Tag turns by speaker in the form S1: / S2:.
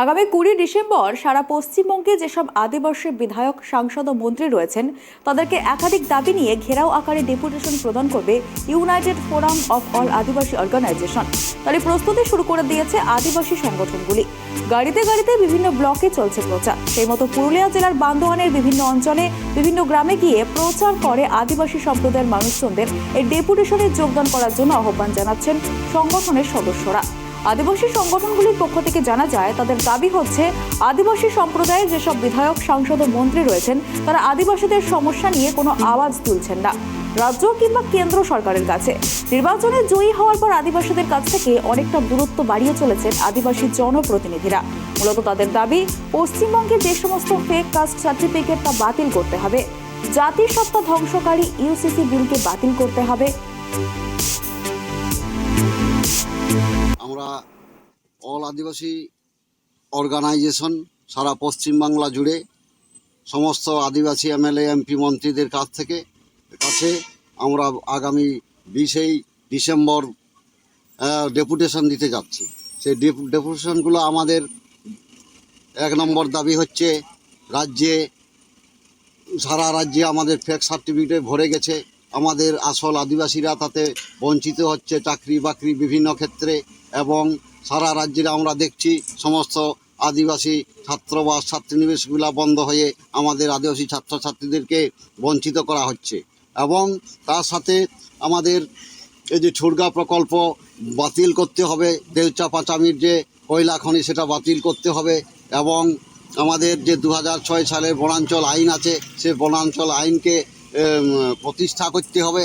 S1: আগামী 20 ডিসেম্বর সারা পশ্চিমবঙ্গে যেসব আদিবাসী বিধায়ক, সাংসদ ও মন্ত্রী রয়েছেন তাদেরকে একাধিক দাবি নিয়ে ঘেরাও আকারে ডেপুটেশন প্রদান করবে United Forum of All Adivasi Organization. তারই প্রস্তুতি শুরু করে দিয়েছে আদিবাসী সংগঠনগুলি। গাড়িতে গাড়িতে বিভিন্ন ব্লকে চলছে প্রচার। সেই মতো পুরুলিয়া জেলার বান্দোয়ানের বিভিন্ন অঞ্চলে বিভিন্ন গ্রামে গিয়ে প্রচার করে আদিবাসী সম্প্রদায়ের মানুষজনদের এই ডেপুটেশনে যোগদান করার জন্য আহ্বান জানাচ্ছেন সংগঠনের সদস্যরা। আদিবাসী সংগঠনগুলির পক্ষ থেকে জানা যায়, তাদের দাবি হচ্ছে আদিবাসী সম্প্রদায়ের যেসব বিধায়ক, সাংসদ ও মন্ত্রী রয়েছেন তারা আদিবাসীদের সমস্যা নিয়ে কোনো আওয়াজ তুলছেন না রাজ্য কিংবা কেন্দ্র সরকারের কাছে। নির্বাচনে জয়ী হওয়ার পর আদিবাসীদের কাছ থেকে অনেকটা দূরত্ব বাড়িয়ে চলেছেন আদিবাসী জনপ্রতিনিধিরা। মূলত তাদের দাবি, পশ্চিমবঙ্গে যে সমস্ত ফেক কাস্ট সার্টিফিকেট তা বাতিল করতে হবে, জাতিসত্তা ধ্বংসকারী ইউসিসি বিলকে বাতিল করতে হবে।
S2: আমরা অল আদিবাসী অর্গানাইজেশন সারা পশ্চিমবাংলা জুড়ে সমস্ত আদিবাসী এমএলএ, এমপি, মন্ত্রীদের কাছে আমরা আগামী 20 ডিসেম্বর ডেপুটেশন দিতে যাচ্ছি। সেই ডেপুটেশনগুলো আমাদের 1 নম্বর দাবি হচ্ছে, সারা রাজ্যে আমাদের ফেক সার্টিফিকেট ভরে গেছে। আমাদের আসল আদিবাসীরা তাতে বঞ্চিত হচ্ছে চাকরি বাকরি বিভিন্ন ক্ষেত্রে, এবং সারা রাজ্যে আমরা দেখছি সমস্ত আদিবাসী ছাত্রাবাস, ছাত্রীনিবাসগুলো বন্ধ হয়ে আমাদের আদিবাসী ছাত্রছাত্রীদেরকে বঞ্চিত করা হচ্ছে। এবং তার সাথে আমাদের এই যে ছুড়গা প্রকল্প বাতিল করতে হবে, দেউচা পাচামির যে কয়লা খনি সেটা বাতিল করতে হবে, এবং আমাদের যে 2006 সালের বনাঞ্চল আইন আছে সে বনাঞ্চল আইনকে প্রতিষ্ঠা করতে হবে।